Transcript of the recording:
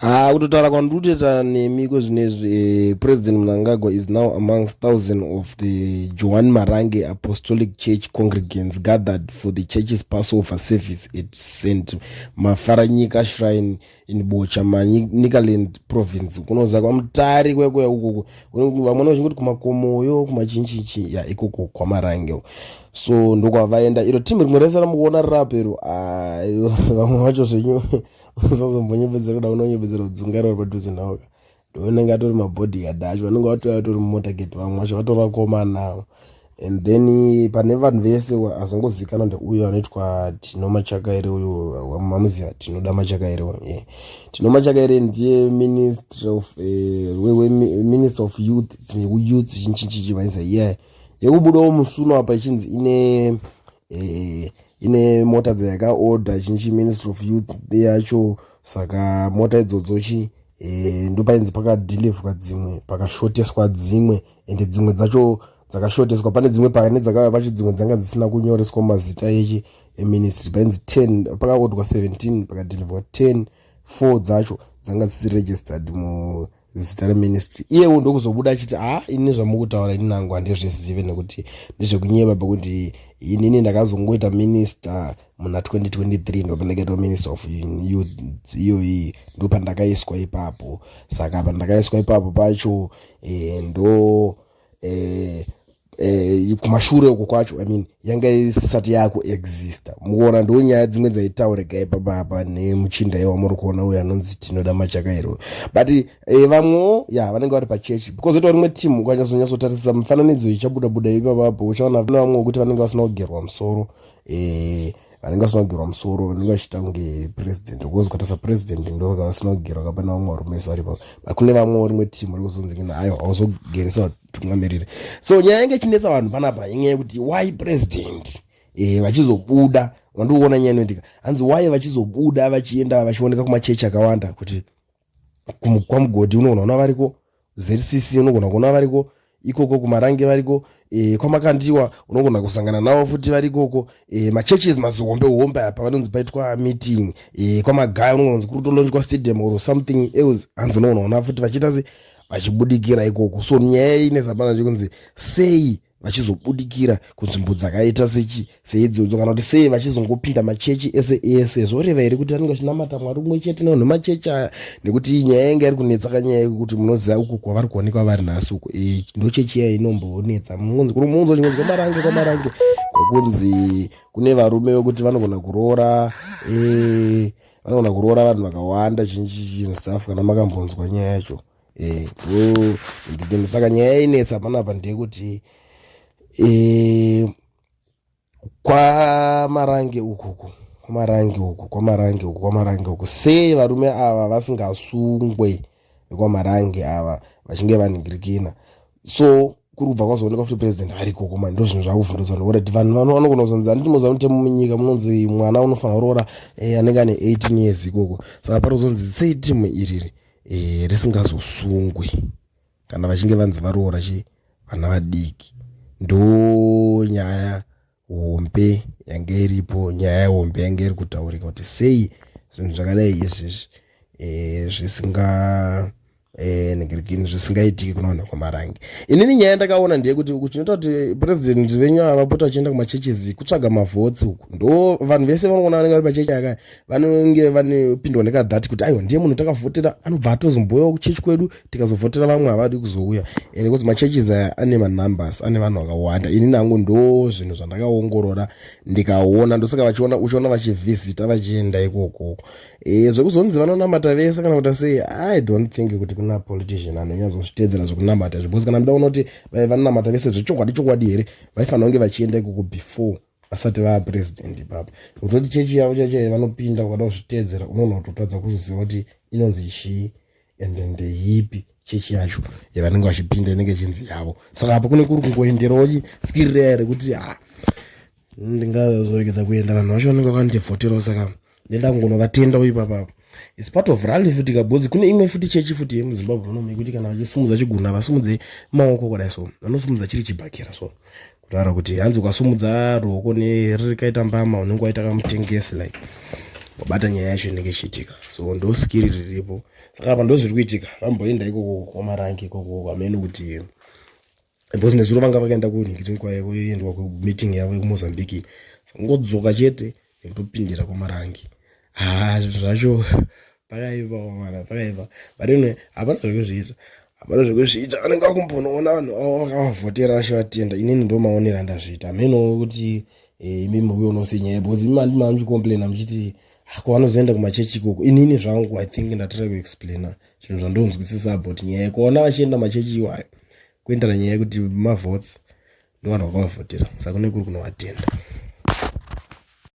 Kutaura kwanduteta nemi kwezvinezvi President Mnangagwa is now amongst thousands of the Joan Marange Apostolic Church congregants gathered for the church's Passover service at St. Mafaranyika Shrine in Bocha, Nikaland province. Kunoza kwa mtari kwekwe ukoko. Vamwana vachingoti kumakomoyo kumachinchichi ya ikoko kwa Marange. So ndokwa vaenda iro timu rimweresa ramukuona rapero vamwe vacho zvenyu usazombonyepedzera kuda unonyepedzera kudzunga ro padhuze nawo ndonenge atori mabodyguard acho vanenge vatori mumotageti vamwe vacho vatorakoma nawo. And then pane vanhu vese azongozikanwa ndeuyo anoitwa Tino Machakaire uyu wamamuziya Tinoda Machakaire yeah. Tino Machakaire ndiye minister of youth chinchichi vaisa yeah yekubudawo musuno apa ichinzi ine mota dzayakaorder chinchi Ministry of Youth yacho, saka mota idzodzochi ndopainzi pakadhilivhwa dzimwe pakashoteswa dzimwe ende dzimwe dzacho dzakashoteswa pane dzimwe pane dzakauya pacho dzimwe dzanga dzisina kunyoreswa mazita echi eministry painzi 10 pakaordwa 17 pakadhilivhwa 10 4 dzacho dzanga dzisi registered muzita reministry. Iye ndokuzobuda achiti ini zvamukutaura ini nangu handizvizive nekuti ndezvekunyeba pakuti inini ndakazongoita minister muna 2023 ndopandakaita minister of youth iyoyi ndopandakaiswa ipapo. Saka pandakaiswa ipapo pacho ndo kumashure uko kwacho yanga isati yako exista muona ndo nyaya dzimwe dzaitaurika ipapa nemuchinda wamuri kuona uyu anonzi Tinoda Machakaire. But vamwe vanenge vari pachurch because ito rimwe team ukanyazonyatsotarisa mufananidzo ichabuda ipapo uchaona vamwe wekuti vanenge vasina kugerwa musoro vanenge vasina kugerwa musoro vanenge vachita kunge president because ukatasa president ndo vasina kugerwa kapana vamwe varumesa varipo. But kune vamwe rimwe team uri kuzonzi aiwa auzogeresa tungamirire. So nyaya yange chinetsa vanhu panapa inyaya yekuti why president vachizobuda wandiona nyaya inoitika hanzi why vachizobuda vachienda vachioneka kumachechi akawanda kuti kwaMugodi unoona variko, ZCC unogona kuona variko, ikoko kuMarange variko, kwamakandiwa unogona kusangana navo futi varikoko, machurches mazihombe apa vanonzi paitwa meeting, kwamagaya unogona kutolonjwa stadium or something else hanzi unoona futi vachiita vachibudikira ikoko. So nyaya inezapana ndikunzi sei vachizobudikira kunzvimbo dzakaita seidzodzo kana kuti sei vachizongopinda machechi ese zvoreva here kuti vanenge vachinamata Mwari umwe chete nemachechi aya, nekuti nyaya yanga iri kunetsa kanyaya yekuti munoziva uku kwavari kuonekwa vari nhasi uko ndo chechi iya inombonetsa munonzi kwamarange kwekunzi kune varume vekuti vanogona kuroora vanhu vakawanda chinchi stuff kana makambonzwa nyaya yacho. Saka nyaya inetsa panapa ndeyekuti kwaMarange uku sei varume ava vasingasungwe kwaMarange ava vachinge vaningirikina. So kurubva kwazooneka kuti president ariko koma ndo zvinhu zvakuvhundudzwa nokuti vanhu vanogona kuzonzi handiti muzamutemo munyika munonzi mwana unofanira kuroora anenge ane 18 years ikoko. Saka parozonzi sei timu iriri risingazosungwe kana vachinge vanzi varoora vana vadiki. Ndo nyaya hombe yange iripo, nyaya hombe yange iri kutaurika kuti sei zvinhu zvakadai izvezvi zvisingaitiki kunoona kwaMarange. Inini nyaya ndakaona ndeyekuti chinoita kuti president venyu avapota vachienda kumacheches kutsvaga mavhotsi uku ndo vanhu vese vanogona vanenge vari pachechi aka vanenge vanopindwa nekadhati kuti aiwa ndiye munhu takavhotera anobva atozomboyawo kuchechi kwedu tikazovhotera vamwe havadi kuzouya because macheches aya ane manumbers ane vanhu vakawanda. Ini nangu ndo zvinhu zvandakaongorora ndikaona ndosaka uchiona vachivhizita vachienda ikoko zvekuzonzi vanonamata vese kana kuti sei I don't think kuti kuna politician anonyazozvitedzera zvekunamata because kana muda unoti vanonamata vese zvechokwadi here vaifanira kunge vachienda ikoko before vasati vaa president ipapo. Kutoti chechi yavo chacho vanopinda ukada kuzvitedzera unoona kutotadza kuzoziva kuti inonzi chii ende ndeyipi chechi yacho yavanenge vachipinda inenge chinzi yavo. Saka apo kune kuri kungoenderawo skirira here kuti ndingazorekedza kuenda vanhu vacho vanenge vakandivhoterawo. Saka ndendangonovatenda ipapapo. It's part of rally futi kabhozi kune imwe futi chechi futi yemuZimbabwe unomu kuti kana vachisumudza chiguna vasumudze maoko kudai so vanosumudza chiri chibhakira so kutaura kuti hanzi ukasumudza ruoko nerikaita mbama unenge waita kamutengesi like wabata nyaya yacho inenge ichiitika. So ndo skiri riripo. Saka apa ndo zviri kuitika. Vamboenda ikoko kwamarangi ikoko kwamene kuti because nezuro vanga vakaenda kuNingizimu kuendwa kumeeting yavo yekumozambiki. Ngodzoka chete nekutopindira kwamarangi. Zvacho pakaipa mwana pakaipa. But anyway hapana zvekuzviita. Hapana zvekuzviita. Anenge akumbonoona vanhu avo vakavhotera vachivatenda. Inini ndo maonera ndazviita. Hamenowo kuti imimi uyo unosinyaya because imani mamuchicomplaina muchiti kwavanozoenda kumachechi ikoko. Inini zvangu I think ndatara kuexplaina chinhu zvandonzwisisa about nyaya yekuona vachienda machechi iwayo kuendera nyaya yekuti mavotes ndo vanhu vakavavhotera. Saka kune kuri kunovatenda.